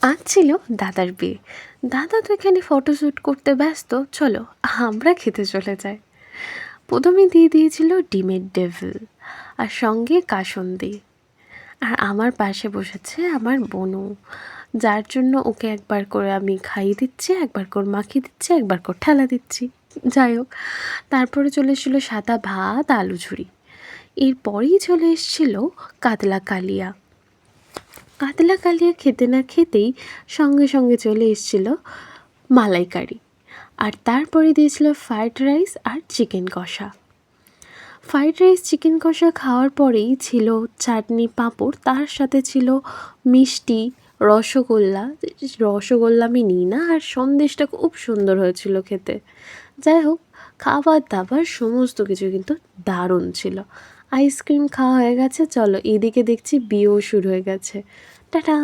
আজ ছিল দাদার বিয়ে। দাদা তো এখানে ফটোশ্যুট করতে ব্যস্ত, চলো আমরা খেতে চলে যাই। প্রথমে দিয়ে দিয়েছিল ডিমের ডেভিল আর সঙ্গে কাসুন্দি। আর আমার পাশে বসেছে আমার বোনু, যার জন্য ওকে একবার করে আমি খাইয়ে দিচ্ছি, একবার করে মাখিয়ে দিচ্ছি, একবার করে ঠেলা দিচ্ছি। যাই হোক, তারপরে চলে এসেছিলো সাদা ভাত আলু ঝুরি। এরপরেই চলে এসেছিল কাতলা কালিয়া। কাতলা কালিয়া খেতে না খেতেই সঙ্গে সঙ্গে চলে এসেছিল মালাইকারি। আর তারপরে দিয়েছিল ফ্রায়েড রাইস আর চিকেন কষা। ফ্রায়েড রাইস চিকেন কষা খাওয়ার পরেই ছিল চাটনি পাঁপড়, তার সাথে ছিল মিষ্টি রসগোল্লা। রসগোল্লা আমি নিই না, আর সন্দেশটা খুব সুন্দর হয়েছিল খেতে। যাই হোক, খাবার দাবার সমস্ত কিছু কিন্তু দারুণ ছিল। আইসক্রিম খাওয়া হয়ে গেছে, চলো এদিকে দেখছি বিয়েও শুরু হয়ে গেছে। টাটা।